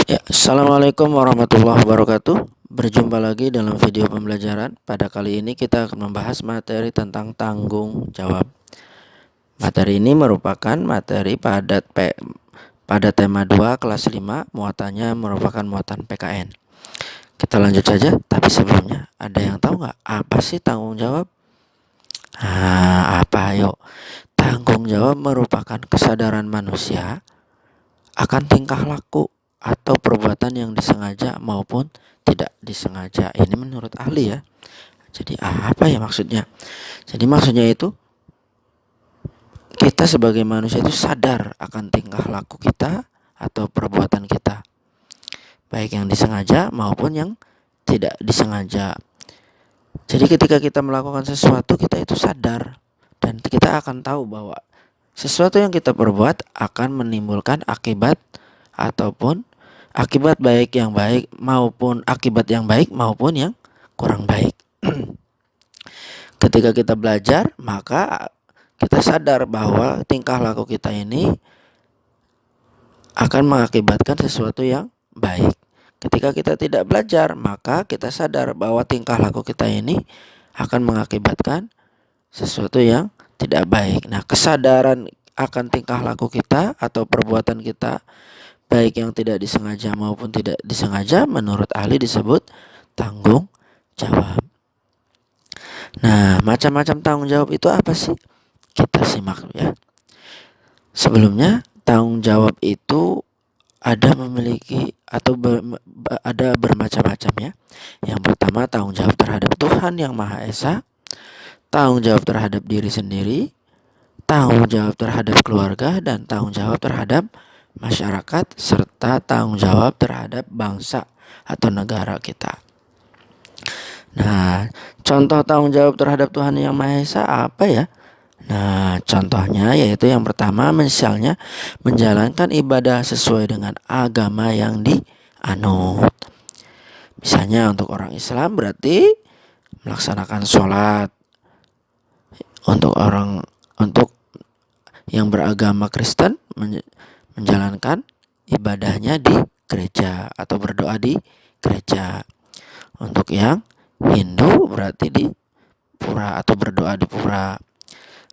Ya, Assalamualaikum warahmatullahi wabarakatuh. Berjumpa lagi dalam video pembelajaran. Pada kali ini kita akan membahas materi tentang tanggung jawab. Materi ini merupakan materi pada tema 2 kelas 5, muatannya merupakan muatan PKN. Kita lanjut saja, tapi sebelumnya ada yang tahu nggak apa sih tanggung jawab? Apa ayo? Tanggung jawab merupakan kesadaran manusia akan tingkah laku atau perbuatan yang disengaja maupun tidak disengaja. Ini menurut ahli ya. Jadi apa ya maksudnya? Jadi maksudnya itu kita sebagai manusia itu sadar akan tingkah laku kita atau perbuatan kita, baik yang disengaja maupun yang tidak disengaja. Jadi ketika kita melakukan sesuatu, kita itu sadar dan kita akan tahu bahwa sesuatu yang kita perbuat akan menimbulkan akibat ataupun akibat baik maupun yang kurang baik. Ketika kita belajar, maka kita sadar bahwa tingkah laku kita ini akan mengakibatkan sesuatu yang baik. Ketika kita tidak belajar, maka kita sadar bahwa tingkah laku kita ini akan mengakibatkan sesuatu yang tidak baik. Nah, kesadaran akan tingkah laku kita atau perbuatan kita, baik yang tidak disengaja maupun tidak disengaja, menurut ahli disebut tanggung jawab. Nah, macam-macam tanggung jawab itu apa sih? Kita simak ya. Sebelumnya, tanggung jawab itu ada bermacam-macam ya. Yang pertama, tanggung jawab terhadap Tuhan Yang Maha Esa, tanggung jawab terhadap diri sendiri, tanggung jawab terhadap keluarga, dan tanggung jawab terhadap masyarakat, serta tanggung jawab terhadap bangsa atau negara kita. Nah, contoh tanggung jawab terhadap Tuhan Yang Maha Esa apa ya? Nah, contohnya yaitu yang pertama, misalnya menjalankan ibadah sesuai dengan agama yang dianut. Misalnya untuk orang Islam berarti melaksanakan sholat. Untuk yang beragama Kristen menjalankan ibadahnya di gereja atau berdoa di gereja. Untuk yang Hindu berarti di pura atau berdoa di pura.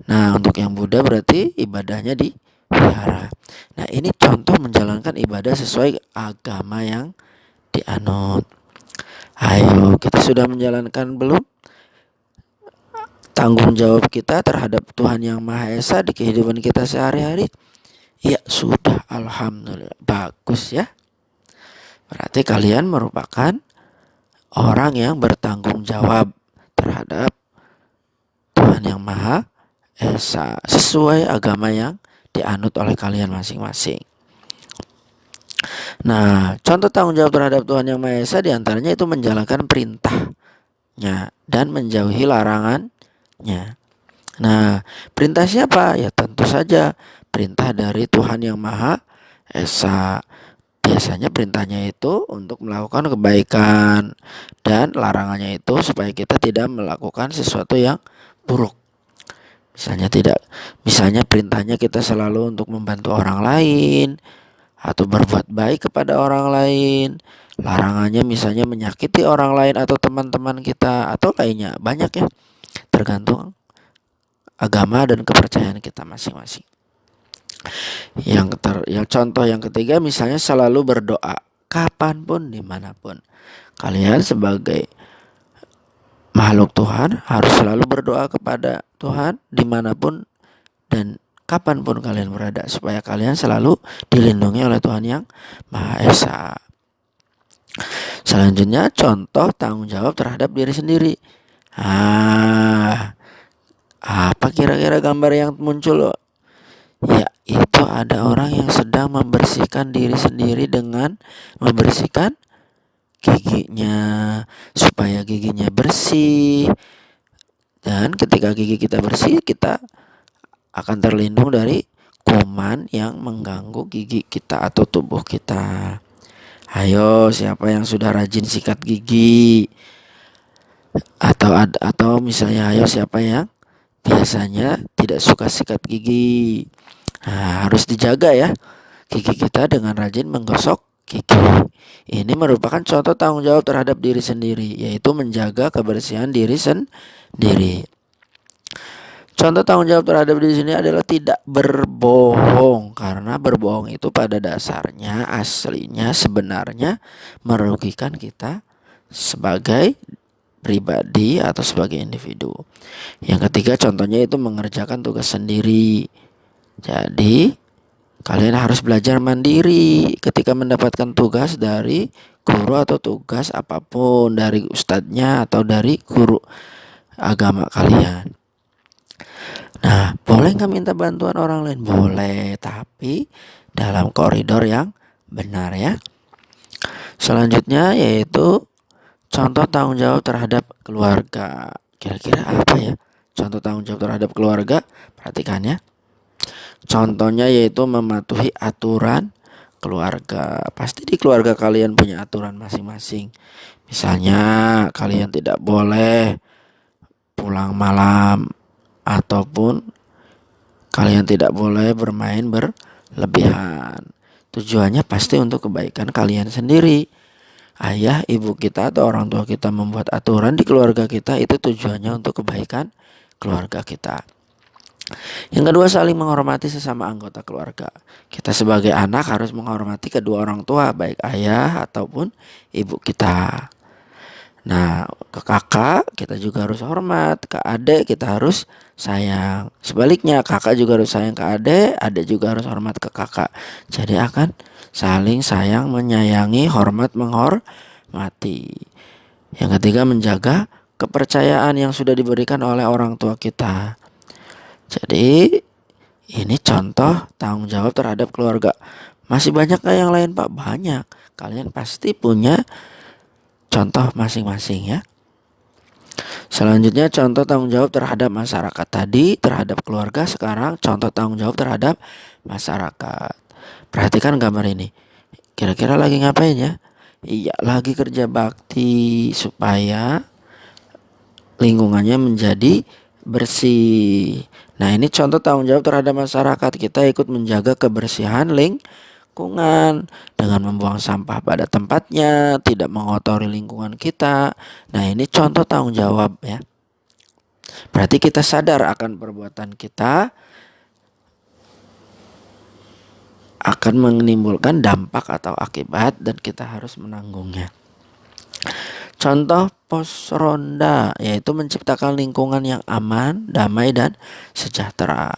Nah, untuk yang Buddha berarti ibadahnya di wihara. Nah, ini contoh menjalankan ibadah sesuai agama yang dianut. Ayo, kita sudah menjalankan belum tanggung jawab kita terhadap Tuhan Yang Maha Esa di kehidupan kita sehari-hari? Ya, sudah. Alhamdulillah. Bagus ya. Berarti kalian merupakan orang yang bertanggung jawab terhadap Tuhan Yang Maha Esa sesuai agama yang dianut oleh kalian masing-masing. Nah, contoh tanggung jawab terhadap Tuhan Yang Maha Esa diantaranya itu menjalankan perintahnya dan menjauhi larangannya. Nah, perintah siapa? Ya tentu saja perintah dari Tuhan Yang Maha Esa. Biasanya perintahnya itu untuk melakukan kebaikan dan larangannya itu supaya kita tidak melakukan sesuatu yang buruk. Misalnya perintahnya kita selalu untuk membantu orang lain atau berbuat baik kepada orang lain. Larangannya misalnya menyakiti orang lain atau teman-teman kita atau lainnya. Banyak ya, tergantung agama dan kepercayaan kita masing-masing. Yang contoh yang ketiga, misalnya selalu berdoa kapanpun dimanapun. Kalian sebagai makhluk Tuhan harus selalu berdoa kepada Tuhan dimanapun dan kapanpun kalian berada, supaya kalian selalu dilindungi oleh Tuhan Yang Maha Esa. Selanjutnya, contoh tanggung jawab terhadap diri sendiri. Apa kira-kira gambar yang muncul loh? Ya, itu ada orang yang sedang membersihkan diri sendiri dengan membersihkan giginya supaya giginya bersih. Dan ketika gigi kita bersih, kita akan terlindung dari kuman yang mengganggu gigi kita atau tubuh kita. Ayo, siapa yang sudah rajin sikat gigi? Atau misalnya ayo siapa yang biasanya tidak suka sikat gigi? Nah, harus dijaga ya gigi kita dengan rajin menggosok gigi. Ini merupakan contoh tanggung jawab terhadap diri sendiri, yaitu menjaga kebersihan diri sendiri. Contoh tanggung jawab terhadap diri sendiri adalah tidak berbohong, karena berbohong itu pada dasarnya aslinya sebenarnya merugikan kita sebagai pribadi atau sebagai individu. Yang ketiga contohnya itu mengerjakan tugas sendiri. Jadi kalian harus belajar mandiri ketika mendapatkan tugas dari guru atau tugas apapun dari ustadznya atau dari guru agama kalian. Nah, boleh nggak minta bantuan orang lain? Boleh, tapi dalam koridor yang benar ya. Selanjutnya yaitu contoh tanggung jawab terhadap keluarga. Kira-kira apa ya? Contoh tanggung jawab terhadap keluarga, perhatikan ya. Contohnya yaitu mematuhi aturan keluarga. Pasti di keluarga kalian punya aturan masing-masing. Misalnya kalian tidak boleh pulang malam, ataupun kalian tidak boleh bermain berlebihan. Tujuannya pasti untuk kebaikan kalian sendiri. Ayah, ibu kita atau orang tua kita membuat aturan di keluarga kita, itu tujuannya untuk kebaikan keluarga kita. Yang kedua, saling menghormati sesama anggota keluarga. Kita sebagai anak harus menghormati kedua orang tua, baik ayah ataupun ibu kita. Nah, ke kakak kita juga harus hormat, ke adik kita harus sayang. Sebaliknya, kakak juga harus sayang ke adik, adik juga harus hormat ke kakak. Jadi akan saling sayang, menyayangi, hormat, menghormati. Yang ketiga, menjaga kepercayaan yang sudah diberikan oleh orang tua kita. Jadi ini contoh tanggung jawab terhadap keluarga. Masih banyak gak yang lain, Pak? Banyak. Kalian pasti punya contoh masing-masing ya. Selanjutnya contoh tanggung jawab terhadap masyarakat. Tadi terhadap keluarga, sekarang contoh tanggung jawab terhadap masyarakat. Perhatikan gambar ini. Kira-kira lagi ngapain ya? Iya, lagi kerja bakti supaya lingkungannya menjadi bersih. Nah, ini contoh tanggung jawab terhadap masyarakat. Kita ikut menjaga kebersihan lingkungan dengan membuang sampah pada tempatnya, tidak mengotori lingkungan kita. Nah, ini contoh tanggung jawab ya. Berarti kita sadar akan perbuatan kita akan menimbulkan dampak atau akibat dan kita harus menanggungnya. Contoh pos ronda yaitu menciptakan lingkungan yang aman, damai dan sejahtera.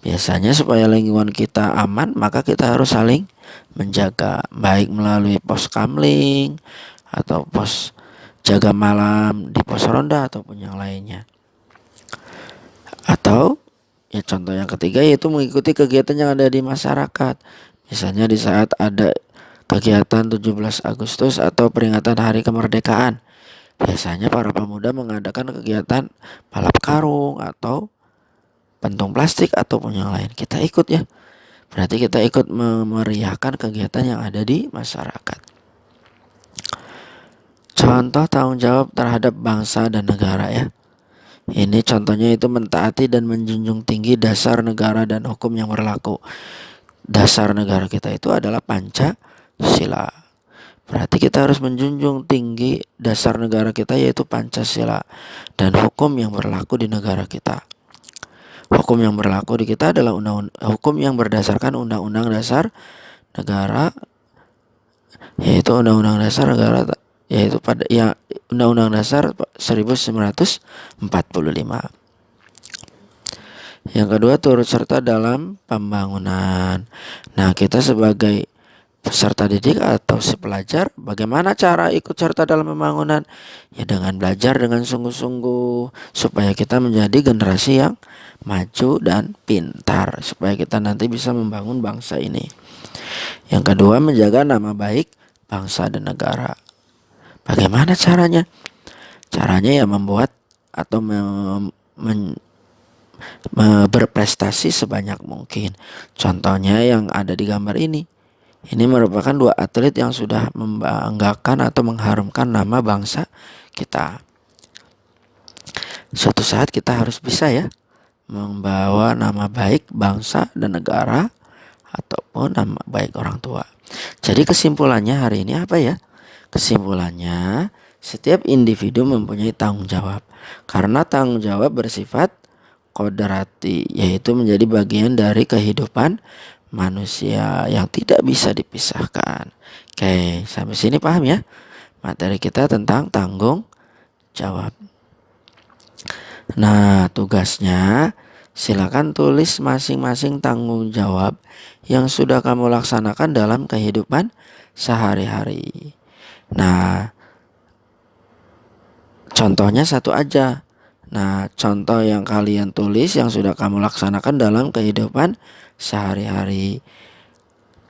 Biasanya supaya lingkungan kita aman, maka kita harus saling menjaga, baik melalui pos kamling atau pos jaga malam di pos ronda ataupun yang lainnya. Atau ya contoh yang ketiga yaitu mengikuti kegiatan yang ada di masyarakat. Misalnya di saat ada kegiatan 17 Agustus atau peringatan Hari Kemerdekaan. Biasanya para pemuda mengadakan kegiatan balap karung atau pentung plastik ataupun yang lain. Kita ikut ya. Berarti kita ikut memeriahkan kegiatan yang ada di masyarakat. Contoh tanggung jawab terhadap bangsa dan negara ya. Ini contohnya itu mentaati dan menjunjung tinggi dasar negara dan hukum yang berlaku. Dasar negara kita itu adalah Pancasila. Berarti kita harus menjunjung tinggi dasar negara kita yaitu Pancasila dan hukum yang berlaku di negara kita. Hukum yang berlaku di kita adalah hukum yang berdasarkan Undang-Undang Dasar Negara, yaitu Undang-Undang Dasar Negara yaitu pada ya Undang-Undang Dasar 1945. Yang kedua, turut serta dalam pembangunan. Nah, kita sebagai peserta didik atau si pelajar, bagaimana cara ikut serta dalam pembangunan? Ya dengan belajar dengan sungguh-sungguh supaya kita menjadi generasi yang maju dan pintar, supaya kita nanti bisa membangun bangsa ini. Yang kedua, menjaga nama baik bangsa dan negara. Bagaimana caranya? Caranya ya membuat atau berprestasi sebanyak mungkin. Contohnya yang ada di gambar ini. Ini merupakan dua atlet yang sudah membanggakan atau mengharumkan nama bangsa kita. Suatu saat kita harus bisa ya membawa nama baik bangsa dan negara ataupun nama baik orang tua. Jadi kesimpulannya hari ini apa ya? Kesimpulannya, setiap individu mempunyai tanggung jawab. Karena tanggung jawab bersifat kodrati, yaitu menjadi bagian dari kehidupan manusia yang tidak bisa dipisahkan. Oke, sampai sini paham ya? Materi kita tentang tanggung jawab. Nah, tugasnya silakan tulis masing-masing tanggung jawab yang sudah kamu laksanakan dalam kehidupan sehari-hari. Nah, contohnya satu aja. Nah, contoh yang kalian tulis yang sudah kamu laksanakan dalam kehidupan sehari-hari.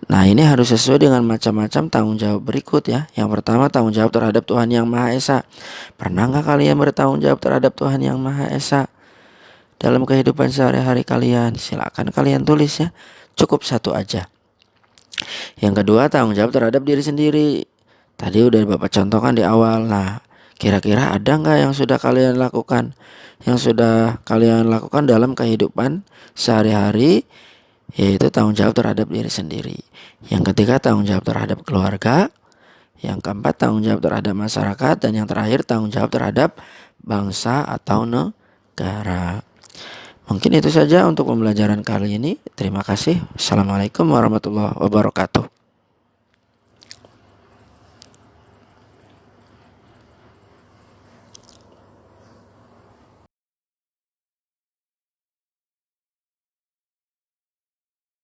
Nah, ini harus sesuai dengan macam-macam tanggung jawab berikut ya. Yang pertama, tanggung jawab terhadap Tuhan Yang Maha Esa. Pernah nggak kalian bertanggung jawab terhadap Tuhan Yang Maha Esa dalam kehidupan sehari-hari kalian? Silakan kalian tulis ya. Cukup satu aja. Yang kedua, tanggung jawab terhadap diri sendiri. Tadi udah Bapak contohkan di awal. Nah, kira-kira ada nggak yang sudah kalian lakukan? Yang sudah kalian lakukan dalam kehidupan sehari-hari, yaitu tanggung jawab terhadap diri sendiri. Yang ketiga, tanggung jawab terhadap keluarga. Yang keempat, tanggung jawab terhadap masyarakat. Dan yang terakhir, tanggung jawab terhadap bangsa atau negara. Mungkin itu saja untuk pembelajaran kali ini. Terima kasih. Assalamualaikum warahmatullahi wabarakatuh.